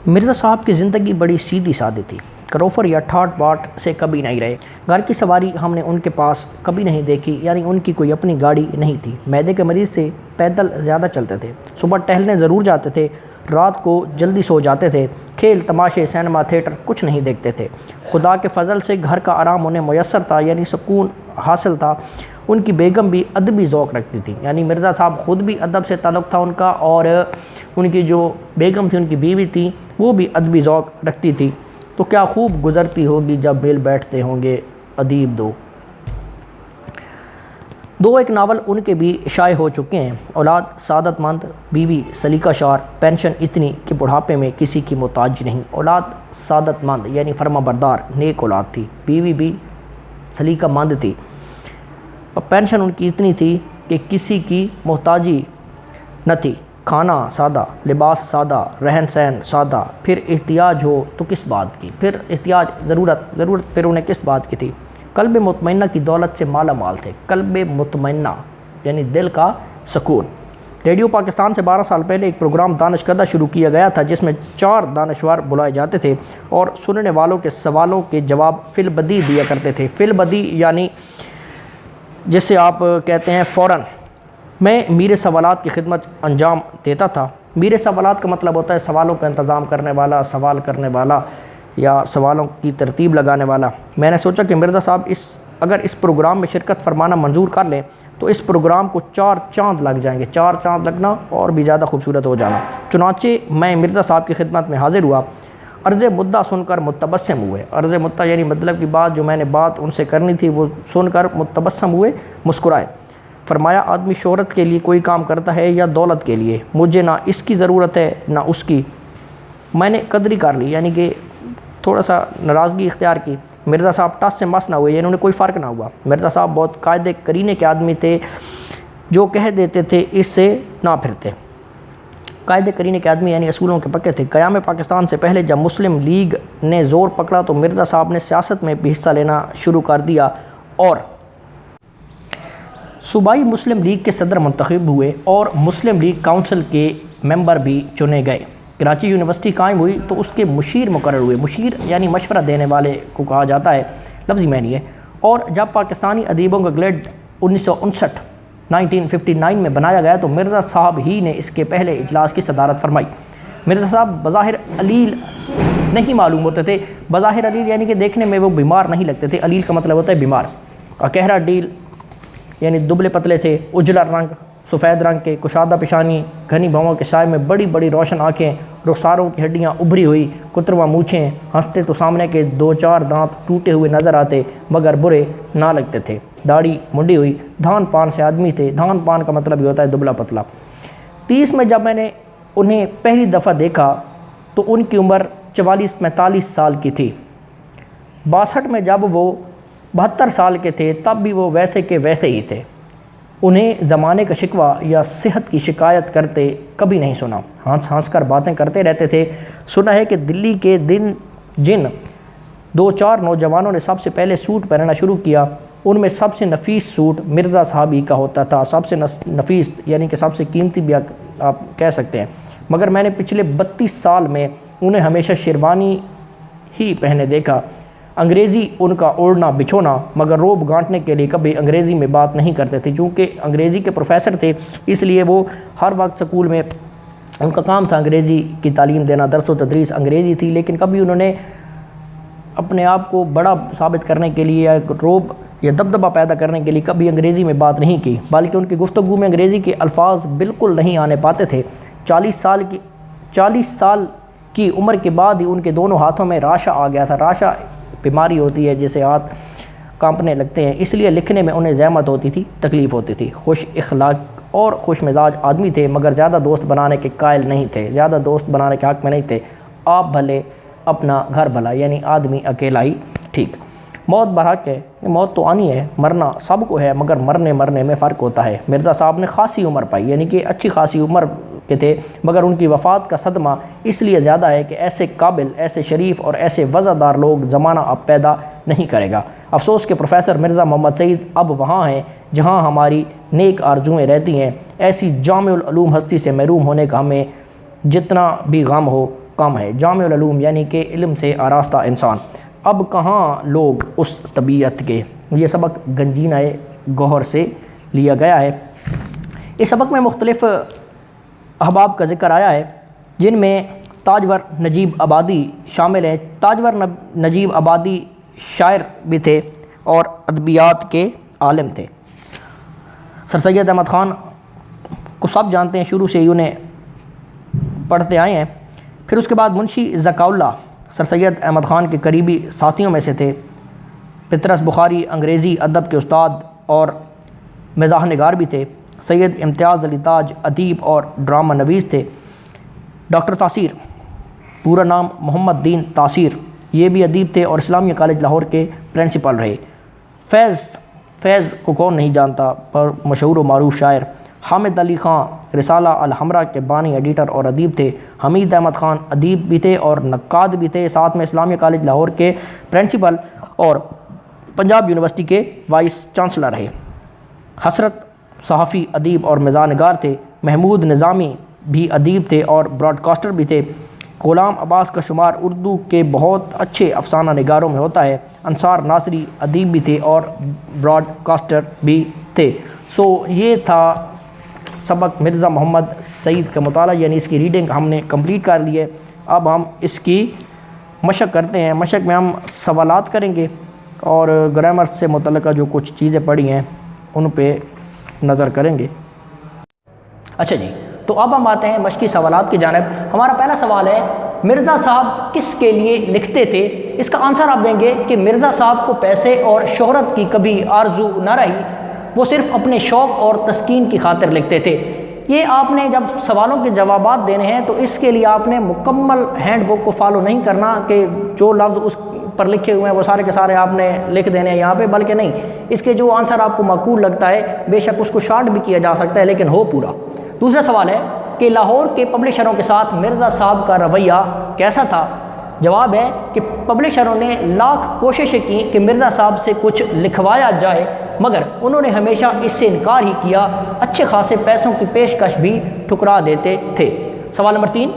مرزا صاحب کی زندگی بڑی سیدھی سادی تھی، کروفر یا ٹھاٹ باٹ سے کبھی نہیں رہے۔ گھر کی سواری ہم نے ان کے پاس کبھی نہیں دیکھی، یعنی ان کی کوئی اپنی گاڑی نہیں تھی۔ معدے کے مریض سے پیدل زیادہ چلتے تھے، صبح ٹہلنے ضرور جاتے تھے، رات کو جلدی سو جاتے تھے، کھیل تماشے سینما تھیٹر کچھ نہیں دیکھتے تھے۔ خدا کے فضل سے گھر کا آرام انہیں میسر تھا، یعنی سکون حاصل تھا۔ ان کی بیگم بھی ادبی ذوق رکھتی تھی، یعنی مرزا صاحب خود بھی ادب سے تعلق تھا ان کا، اور ان کی جو بیگم تھی، ان کی بیوی تھی، وہ بھی ادبی ذوق رکھتی تھی۔ تو کیا خوب گزرتی ہوگی جب مل بیٹھتے ہوں گے ادیب دو ایک ناول ان کے بھی شائع ہو چکے ہیں۔ اولاد سعادت مند، بیوی سلیقہ شار، پینشن اتنی کہ بڑھاپے میں کسی کی محتاج نہیں۔ اولاد سعادت مند یعنی فرما بردار نیک اولاد تھی، بیوی بھی سلیقہ مند تھی، پینشن ان کی اتنی تھی کہ کسی کی محتاجی نہ تھی۔ کھانا سادہ، لباس سادہ، رہن سہن سادہ، پھر احتیاج ہو تو کس بات کی، پھر احتیاج ضرورت پھر انہیں کس بات کی تھی۔ قلب مطمئنہ کی دولت سے مالا مال تھے۔ قلب مطمئنہ یعنی دل کا سکون۔ ریڈیو پاکستان سے 12 سال پہلے ایک پروگرام دانش کدہ شروع کیا گیا تھا، جس میں 4 دانشور بلائے جاتے تھے اور سننے والوں کے سوالوں کے جواب فی البدیہہ دیا کرتے تھے۔ فی البدیہہ یعنی جسے آپ کہتے ہیں فوراً۔ میں میرے سوالات کی خدمت انجام دیتا تھا۔ میرے سوالات کا مطلب ہوتا ہے سوالوں کا انتظام کرنے والا، سوال کرنے والا یا سوالوں کی ترتیب لگانے والا۔ میں نے سوچا کہ مرزا صاحب اگر اس پروگرام میں شرکت فرمانا منظور کر لیں تو اس پروگرام کو 4 چاند لگ جائیں گے، 4 چاند لگنا اور بھی زیادہ خوبصورت ہو جانا۔ چنانچہ میں مرزا صاحب کی خدمت میں حاضر ہوا۔ عرض مدعا سن کر متبسم ہوئے۔ عرض مدعا یعنی مطلب کی بات، جو میں نے بات ان سے کرنی تھی وہ سن کر متبسم ہوئے، مسکرائے۔ فرمایا آدمی شہرت کے لیے کوئی کام کرتا ہے یا دولت کے لیے؟ مجھے نہ اس کی ضرورت ہے نہ اس کی۔ میں نے قدری کر لی، یعنی کہ تھوڑا سا ناراضگی اختیار کی۔ مرزا صاحب ٹس سے مس نہ ہوئے، یعنی انہیں کوئی فرق نہ ہوا۔ مرزا صاحب بہت قاعدے کرینے کے آدمی تھے، جو کہہ دیتے تھے اس سے نہ پھرتے۔ قاعدے کرینے کے آدمی یعنی اصولوں کے پکے تھے۔ قیام پاکستان سے پہلے جب مسلم لیگ نے زور پکڑا تو مرزا صاحب نے سیاست میں بھی حصہ لینا شروع کر دیا اور صوبائی مسلم لیگ کے صدر منتخب ہوئے اور مسلم لیگ کونسل کے ممبر بھی چنے گئے۔ کراچی یونیورسٹی قائم ہوئی تو اس کے مشیر مقرر ہوئے۔ مشیر یعنی مشورہ دینے والے کو کہا جاتا ہے، لفظی معنی ہے۔ اور جب پاکستانی ادیبوں کا گلڈ 1959 میں بنایا گیا تو مرزا صاحب ہی نے اس کے پہلے اجلاس کی صدارت فرمائی۔ مرزا صاحب بظاہر علیل نہیں معلوم ہوتے تھے۔ بظاہر علیل یعنی کہ دیکھنے میں وہ بیمار نہیں لگتے تھے۔ علیل کا مطلب ہوتا ہے بیمار۔ اکہرا ڈیل یعنی دبلے پتلے سے، اجلا رنگ، سفید رنگ کے، کشادہ پیشانی، گھنی بھووں کے سائے میں بڑی بڑی روشن آنکھیں، رخساروں کی ہڈیاں ابھری ہوئی، کترواں مونچھیں، ہنستے تو سامنے کے 2-4 دانت ٹوٹے ہوئے نظر آتے مگر برے نہ لگتے تھے۔ داڑھی منڈی ہوئی، دھان پان سے آدمی تھے۔ دھان پان کا مطلب یہ ہوتا ہے دبلا پتلا۔ 30 میں جب میں نے انہیں پہلی دفعہ دیکھا تو ان کی عمر 44-45 سال کی تھی۔ 62 میں جب وہ 72 سال کے تھے تب بھی وہ ویسے کے ویسے ہی تھے۔ انہیں زمانے کا شکوہ یا صحت کی شکایت کرتے کبھی نہیں سنا۔ ہنس ہنس کر باتیں کرتے رہتے تھے۔ سنا ہے کہ دلی کے جن 2-4 نوجوانوں نے سب سے پہلے سوٹ پہننا شروع کیا، ان میں سب سے نفیس سوٹ مرزا صاحب ہی کا ہوتا تھا۔ سب سے نفیس یعنی کہ سب سے قیمتی بھی آپ کہہ سکتے ہیں۔ مگر میں نے پچھلے 32 سال میں انہیں ہمیشہ شیروانی ہی پہنے دیکھا۔ انگریزی ان کا اوڑھنا بچھونا، مگر روب گانٹنے کے لیے کبھی انگریزی میں بات نہیں کرتے تھے۔ چونکہ انگریزی کے پروفیسر تھے اس لیے وہ ہر وقت سکول میں ان کا کام تھا انگریزی کی تعلیم دینا، درس و تدریس انگریزی تھی، لیکن کبھی انہوں نے اپنے آپ کو بڑا ثابت کرنے کے لیے یا روب یا دبدبہ پیدا کرنے کے لیے کبھی انگریزی میں بات نہیں کی، بلکہ ان کی گفتگو میں انگریزی کے الفاظ بالکل نہیں آنے پاتے تھے۔ 40 سال کی عمر کے بعد ہی ان کے دونوں ہاتھوں میں راشا آ گیا تھا۔ راشا بیماری ہوتی ہے جسے ہاتھ کانپنے لگتے ہیں، اس لیے لکھنے میں انہیں زحمت ہوتی تھی، تکلیف ہوتی تھی۔ خوش اخلاق اور خوش مزاج آدمی تھے، مگر زیادہ دوست بنانے کے قائل نہیں تھے، زیادہ دوست بنانے کے حق میں نہیں تھے۔ آپ بھلے اپنا گھر بھلا، یعنی آدمی اکیلا ہی ٹھیک۔ موت برحق ہے، موت تو آنی ہے، مرنا سب کو ہے، مگر مرنے میں فرق ہوتا ہے۔ مرزا صاحب نے خاصی عمر پائی، یعنی کہ اچھی خاصی عمر کے تھے، مگر ان کی وفات کا صدمہ اس لیے زیادہ ہے کہ ایسے قابل، ایسے شریف اور ایسے وزادار لوگ زمانہ اب پیدا نہیں کرے گا۔ افسوس کہ پروفیسر مرزا محمد سعید اب وہاں ہیں جہاں ہماری نیک آرزوئیں رہتی ہیں۔ ایسی جامع العلوم ہستی سے محروم ہونے کا ہمیں جتنا بھی غم ہو کم ہے، جامع العلوم یعنی کہ علم سے آراستہ انسان، اب کہاں لوگ اس طبیعت کے، یہ سبق گنجینہ گوہر سے لیا گیا ہے۔ اس سبق میں مختلف احباب کا ذکر آیا ہے جن میں تاجور نجیب آبادی شامل ہیں۔ تاجور نجیب آبادی شاعر بھی تھے اور ادبیات کے عالم تھے۔ سر سید احمد خان کو سب جانتے ہیں، شروع سے ہی انہیں پڑھتے آئے ہیں۔ پھر اس کے بعد منشی ذکاء اللہ سر سید احمد خان کے قریبی ساتھیوں میں سے تھے۔ پطرس بخاری انگریزی ادب کے استاد اور مزاح نگار بھی تھے۔ سید امتیاز علی تاج ادیب اور ڈرامہ نویس تھے۔ ڈاکٹر تاثیر، پورا نام محمد دین تاثیر، یہ بھی ادیب تھے اور اسلامیہ کالج لاہور کے پرنسپل رہے۔ فیض کو کون نہیں جانتا، پر مشہور و معروف شاعر۔ حامد علی خان رسالہ الحمراء کے بانی، ایڈیٹر اور ادیب تھے۔ حمید احمد خان ادیب بھی تھے اور نقاد بھی تھے، ساتھ میں اسلامیہ کالج لاہور کے پرنسپل اور پنجاب یونیورسٹی کے وائس چانسلر رہے۔ حسرت صحافی ادیب اور مزاح نگار تھے۔ محمود نظامی بھی ادیب تھے اور براڈ کاسٹر بھی تھے۔ غلام عباس کا شمار اردو کے بہت اچھے افسانہ نگاروں میں ہوتا ہے۔ انصار ناصری ادیب بھی تھے اور براڈ کاسٹر بھی تھے۔ سو یہ تھا سبق مرزا محمد سعید کا مطالعہ، یعنی اس کی ریڈنگ ہم نے کمپلیٹ کر لی ہے۔ اب ہم اس کی مشق کرتے ہیں۔ مشق میں ہم سوالات کریں گے اور گرامر سے متعلقہ جو کچھ چیزیں پڑھی ہیں ان پہ نظر کریں گے۔ اچھا جی، تو اب ہم آتے ہیں مشقی سوالات کی جانب۔ ہمارا پہلا سوال ہے، مرزا صاحب کس کے لیے لکھتے تھے؟ اس کا آنسر آپ دیں گے کہ مرزا صاحب کو پیسے اور شہرت کی کبھی آرزو نہ رہی، وہ صرف اپنے شوق اور تسکین کی خاطر لکھتے تھے۔ یہ آپ نے جب سوالوں کے جوابات دینے ہیں تو اس کے لیے آپ نے مکمل ہینڈ بک کو فالو نہیں کرنا کہ جو لفظ اس پر لکھے ہوئے ہیں وہ سارے کے سارے آپ نے لکھ دینے ہیں یہاں پہ، بلکہ نہیں، اس کے جو آنسر آپ کو معقول لگتا ہے بے شک اس کو شارٹ بھی کیا جا سکتا ہے لیکن ہو پورا۔ دوسرا سوال ہے کہ لاہور کے پبلشروں کے ساتھ مرزا صاحب کا رویہ کیسا تھا؟ جواب ہے کہ پبلشروں نے لاکھ کوششیں کی کہ مرزا صاحب سے کچھ لکھوایا جائے مگر انہوں نے ہمیشہ اس سے انکار ہی کیا، اچھے خاصے پیسوں کی پیشکش بھی ٹھکرا دیتے تھے۔ سوال نمبر 3،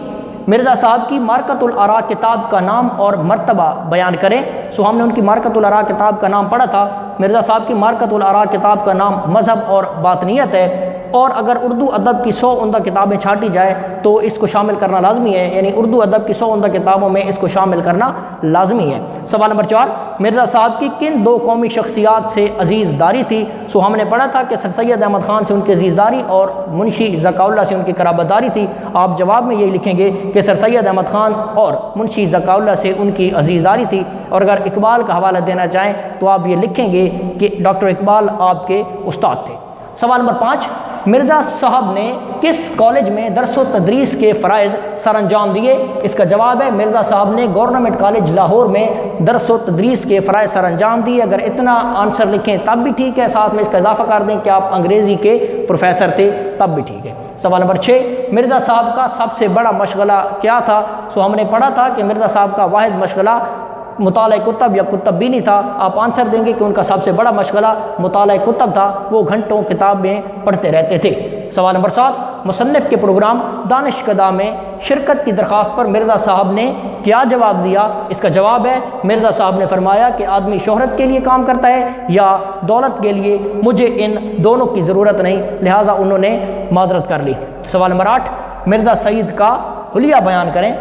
مرزا صاحب کی معرکۃ الآراء کتاب کا نام اور مرتبہ بیان کریں۔ سو ہم نے ان کی معرکۃ الآراء کتاب کا نام پڑھا تھا۔ مرزا صاحب کی معرکۃ الآراء کتاب کا نام مذہب اور باطنیت ہے، اور اگر اردو ادب کی 100 عمدہ کتابیں چھانٹی جائے تو اس کو شامل کرنا لازمی ہے، یعنی اردو ادب کی 100 عمدہ کتابوں میں اس کو شامل کرنا لازمی ہے۔ سوال نمبر 4، مرزا صاحب کی کن 2 قومی شخصیات سے عزیز داری تھی؟ سو ہم نے پڑھا تھا کہ سر سید احمد خان سے ان کی عزیز داری اور منشی ذکاء اللہ سے ان کی قرابت داری تھی۔ آپ جواب میں یہی لکھیں گے کہ سر سید احمد خان اور منشی ذکاء اللہ سے ان کی عزیز داری تھی، اور اگر اقبال کا حوالہ دینا چاہیں تو آپ یہ لکھیں گے کہ ڈاکٹر اقبال آپ کے استاد تھے۔ سوال نمبر 5، مرزا صاحب نے کس کالج میں درس و تدریس کے فرائض سر انجام دیے؟ اس کا جواب ہے مرزا صاحب نے گورنمنٹ کالج لاہور میں درس و تدریس کے فرائض سر انجام دیے۔ اگر اتنا آنسر لکھیں تب بھی ٹھیک ہے، ساتھ میں اس کا اضافہ کر دیں کہ آپ انگریزی کے پروفیسر تھے تب بھی ٹھیک ہے۔ سوال نمبر 6، مرزا صاحب کا سب سے بڑا مشغلہ کیا تھا؟ سو ہم نے پڑھا تھا کہ مرزا صاحب کا واحد مشغلہ مطالعہ کتب یا کتب بھی نہیں تھا۔ آپ آنسر دیں گے کہ ان کا سب سے بڑا مشغلہ مطالعہ کتب تھا، وہ گھنٹوں کتابیں پڑھتے رہتے تھے۔ سوال نمبر 7، مصنف کے پروگرام دانشکدہ میں شرکت کی درخواست پر مرزا صاحب نے کیا جواب دیا؟ اس کا جواب ہے مرزا صاحب نے فرمایا کہ آدمی شہرت کے لیے کام کرتا ہے یا دولت کے لیے، مجھے ان دونوں کی ضرورت نہیں، لہٰذا انہوں نے معذرت کر لی۔ سوال نمبر 8، مرزا سعید کا حلیہ بیان کریں۔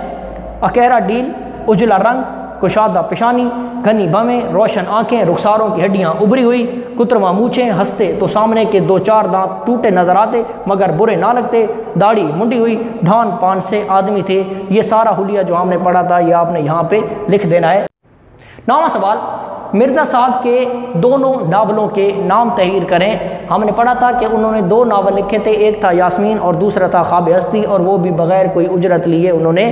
اکیرا ڈیل، اجلا رنگ، کشادہ پیشانی، گھنی بھویں، روشن آنکھیں، رخساروں کی ہڈیاں ابری ہوئی، کترما مونچھیں، ہنستے تو سامنے کے 2-4 دانت ٹوٹے نظر آتے مگر برے نہ لگتے، داڑھی منڈی ہوئی، دھان پان سے آدمی تھے۔ یہ سارا حلیہ جو ہم نے پڑھا تھا یہ آپ نے یہاں پہ لکھ دینا ہے۔ 9واں سوال، مرزا صاحب کے دونوں ناولوں کے نام تحریر کریں۔ ہم نے پڑھا تھا کہ انہوں نے 2 ناول لکھے تھے، ایک تھا یاسمین اور دوسرا تھا خواب ہستی، اور وہ بھی بغیر کوئی اجرت لیے انہوں نے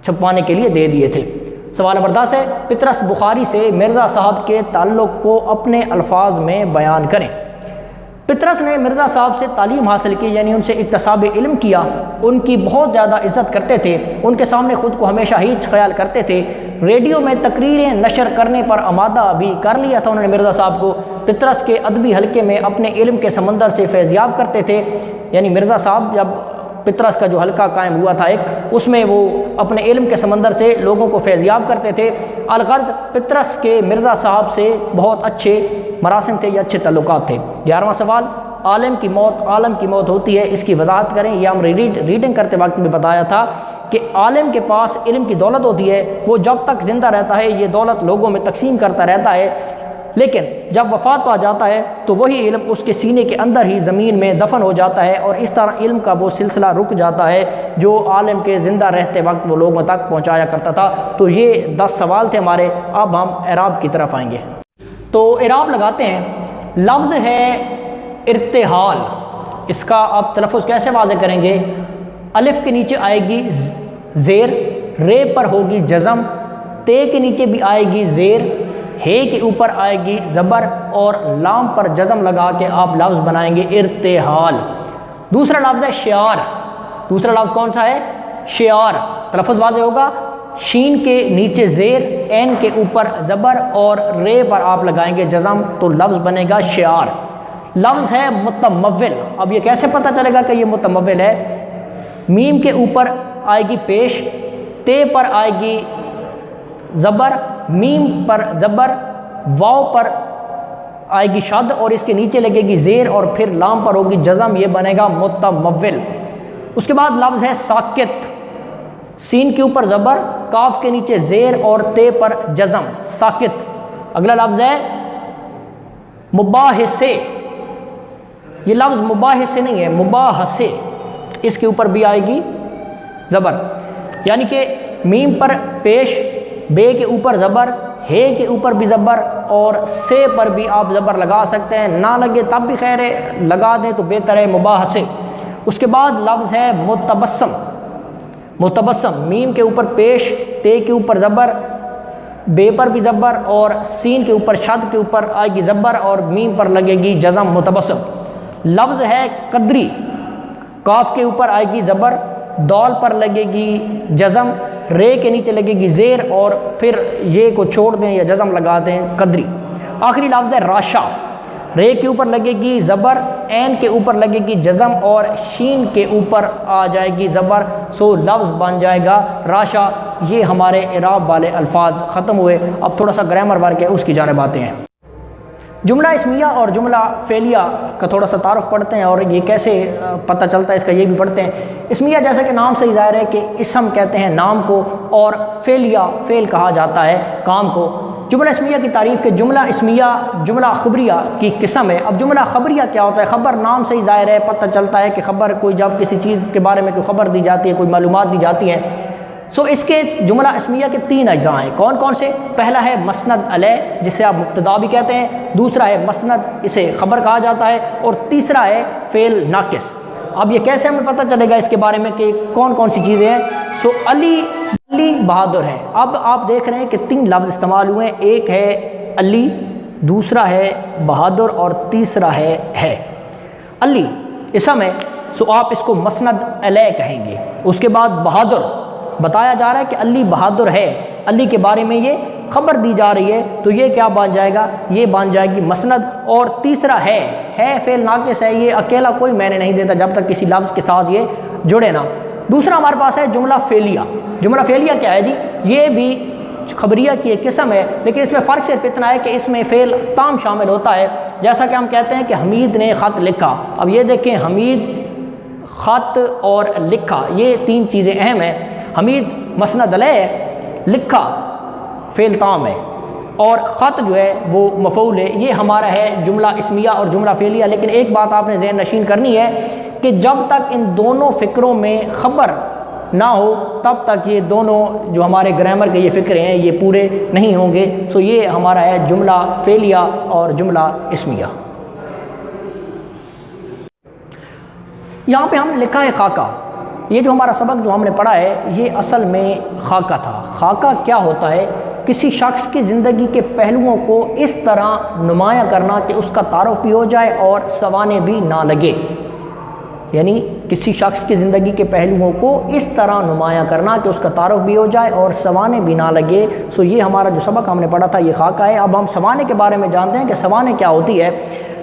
چھپوانے کے لیے دے دیے تھے۔ سوال نمبر 10 ہے، پطرس بخاری سے مرزا صاحب کے تعلق کو اپنے الفاظ میں بیان کریں۔ پطرس نے مرزا صاحب سے تعلیم حاصل کی، یعنی ان سے اکتساب علم کیا، ان کی بہت زیادہ عزت کرتے تھے، ان کے سامنے خود کو ہمیشہ ہیچ خیال کرتے تھے، ریڈیو میں تقریریں نشر کرنے پر آمادہ بھی کر لیا تھا انہوں نے مرزا صاحب کو۔ پطرس کے ادبی حلقے میں اپنے علم کے سمندر سے فیضیاب کرتے تھے، یعنی مرزا صاحب جب پطرس کا جو حلقہ قائم ہوا تھا ایک، اس میں وہ اپنے علم کے سمندر سے لوگوں کو فیضیاب کرتے تھے۔ الغرض پطرس کے مرزا صاحب سے بہت اچھے مراسم تھے یا اچھے تعلقات تھے۔ 11واں سوال، عالم کی موت ہوتی ہے، اس کی وضاحت کریں۔ یہ ہم ریڈنگ کرتے وقت بھی بتایا تھا کہ عالم کے پاس علم کی دولت ہوتی ہے، وہ جب تک زندہ رہتا ہے یہ دولت لوگوں میں تقسیم کرتا رہتا ہے، لیکن جب وفات پا جاتا ہے تو وہی علم اس کے سینے کے اندر ہی زمین میں دفن ہو جاتا ہے، اور اس طرح علم کا وہ سلسلہ رک جاتا ہے جو عالم کے زندہ رہتے وقت وہ لوگوں تک پہنچایا کرتا تھا۔ تو یہ 10 سوال تھے ہمارے۔ اب ہم اعراب کی طرف آئیں گے۔ تو اعراب لگاتے ہیں۔ لفظ ہے ارتحال، اس کا آپ تلفظ کیسے واضح کریں گے؟ الف کے نیچے آئے گی زیر، رے پر ہوگی جزم، تے کے نیچے بھی آئے گی زیر، ہے کے اوپر آئے گی زبر، اور لام پر جزم لگا کے آپ لفظ بنائیں گے ارتحال۔ دوسرا لفظ ہے شعار۔ دوسرا لفظ کون سا ہے؟ شعار۔ تلفظ واضح ہوگا، شین کے نیچے زیر، این کے اوپر زبر، اور رے پر آپ لگائیں گے جزم، تو لفظ بنے گا شعار۔ لفظ ہے متمول۔ اب یہ کیسے پتہ چلے گا کہ یہ متمول ہے؟ میم کے اوپر آئے گی پیش، تے پر آئے گی زبر، میم پر زبر، واو پر آئے گی شد، اور اس کے نیچے لگے گی زیر، اور پھر لام پر ہوگی جزم، یہ بنے گا متمول۔ اس کے بعد لفظ ہے ساکت۔ سین کے اوپر زبر، کاف کے نیچے زیر، اور تے پر جزم، ساکت۔ اگلا لفظ ہے مباحثے۔ یہ لفظ مباحثے نہیں ہے، مباحثے، اس کے اوپر بھی آئے گی زبر، یعنی کہ میم پر پیش، بے کے اوپر زبر، ہے کے اوپر بھی زبر، اور سے پر بھی آپ زبر لگا سکتے ہیں، نہ لگے تب بھی خیر ہے، لگا دیں تو بہتر ہے، مباحثے۔ اس کے بعد لفظ ہے متبسم۔ متبسم، میم کے اوپر پیش، تے کے اوپر زبر، بے پر بھی زبر، اور سین کے اوپر شد کے اوپر آئے گی زبر، اور میم پر لگے گی جزم، متبسم۔ لفظ ہے قدری۔ کاف کے اوپر آئے گی زبر، دال پر لگے گی جزم، رے کے نیچے لگے گی زیر، اور پھر یہ کو چھوڑ دیں یا جزم لگا دیں، قدری۔ آخری لفظ ہے راشا۔ رے کے اوپر لگے گی زبر، این کے اوپر لگے گی جزم، اور شین کے اوپر آ جائے گی زبر، سو لفظ بن جائے گا راشا۔ یہ ہمارے اعراب والے الفاظ ختم ہوئے۔ اب تھوڑا سا گرامر ورک ہے، اس کی جانب آتے ہیں۔ جملہ اسمیہ اور جملہ فعلیہ کا تھوڑا سا تعارف پڑھتے ہیں، اور یہ کیسے پتہ چلتا ہے اس کا یہ بھی پڑھتے ہیں۔ اسمیہ جیسا کہ نام سے ہی ظاہر ہے کہ اسم کہتے ہیں نام کو، اور فعلیہ فعل کہا جاتا ہے کام کو۔ جملہ اسمیہ کی تعریف کہ جملہ اسمیہ جملہ خبریہ کی قسم ہے۔ اب جملہ خبریہ کیا ہوتا ہے؟ خبر نام سے ہی ظاہر ہے، پتہ چلتا ہے کہ خبر کوئی جب کسی چیز کے بارے میں کوئی خبر دی جاتی ہے، کوئی معلومات دی جاتی ہیں۔ سو اس کے جملہ اسمیہ کے 3 اجزاء ہیں۔ کون کون سے؟ پہلا ہے مسند علیہ، جسے آپ مبتدا بھی کہتے ہیں، دوسرا ہے مسند، اسے خبر کہا جاتا ہے، اور تیسرا ہے فعل ناقص۔ اب یہ کیسے ہمیں پتہ چلے گا اس کے بارے میں کہ کون کون سی چیزیں ہیں؟ سو علی بہادر ہے۔ اب آپ دیکھ رہے ہیں کہ 3 لفظ استعمال ہوئے ہیں، ایک ہے علی، دوسرا ہے بہادر، اور تیسرا ہے علی اسم ہے، سو آپ اس کو مسند علیہ کہیں گے۔ اس کے بعد بہادر، بتایا جا رہا ہے کہ علی بہادر ہے، علی کے بارے میں یہ خبر دی جا رہی ہے، تو یہ کیا بن جائے گا؟ یہ بن جائے گی مسند۔ اور تیسرا ہے فعل ناقص ہے، یہ اکیلا کوئی معنی نہیں دیتا جب تک کسی لفظ کے ساتھ یہ جڑے نہ۔ دوسرا ہمارے پاس ہے جملہ فعلیہ۔ جملہ فعلیہ کیا ہے جی؟ یہ بھی خبریہ کی ایک قسم ہے، لیکن اس میں فرق صرف اتنا ہے کہ اس میں فعل تام شامل ہوتا ہے۔ جیسا کہ ہم کہتے ہیں کہ حمید نے خط لکھا، اب یہ دیکھیں حمید، خط اور لکھا، یہ 3 چیزیں اہم ہیں۔ حمید مسند علیہ، لکھا فعل تام ہے، اور خط جو ہے وہ مفعول ہے۔ یہ ہمارا ہے جملہ اسمیہ اور جملہ فعلیہ۔ لیکن ایک بات آپ نے ذہن نشین کرنی ہے کہ جب تک ان دونوں فکروں میں خبر نہ ہو تب تک یہ دونوں جو ہمارے گرامر کے یہ فکرے ہیں یہ پورے نہیں ہوں گے۔ سو یہ ہمارا ہے جملہ فعلیہ اور جملہ اسمیہ۔ یہاں پہ ہم نے لکھا ہے خاکہ۔ یہ جو ہمارا سبق جو ہم نے پڑھا ہے یہ اصل میں خاکہ تھا۔ خاکہ کیا ہوتا ہے؟ کسی شخص کی زندگی کے پہلوؤں کو اس طرح نمایاں کرنا کہ اس کا تعارف بھی ہو جائے اور سوانے بھی نہ لگے، یعنی کسی شخص کی زندگی کے پہلوؤں کو اس طرح نمایاں کرنا کہ اس کا تعارف بھی ہو جائے اور سوانے بھی نہ لگے۔ سو یہ ہمارا جو سبق ہم نے پڑھا تھا یہ خاکہ ہے۔ اب ہم سوانے کے بارے میں جانتے ہیں کہ سوانے کیا ہوتی ہے۔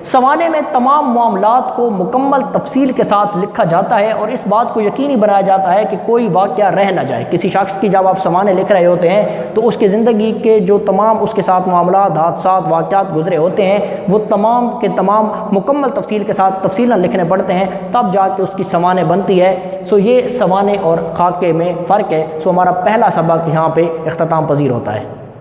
سوانے میں تمام معاملات کو مکمل تفصیل کے ساتھ لکھا جاتا ہے اور اس بات کو یقینی بنایا جاتا ہے کہ کوئی واقعہ رہ نہ جائے۔ کسی شخص کی جب آپ سوانے لکھ رہے ہوتے ہیں تو اس کی زندگی کے جو تمام اس کے ساتھ معاملات، حادثات، واقعات گزرے ہوتے ہیں وہ تمام کے تمام مکمل تفصیل کے ساتھ تفصیلاً لکھنے پڑتے ہیں، تب جا کے اس کی سوانے بنتی ہے۔ سو یہ سوانے اور خاکے میں فرق ہے۔ سو ہمارا پہلا سبق یہاں پہ اختتام پذیر ہوتا ہے۔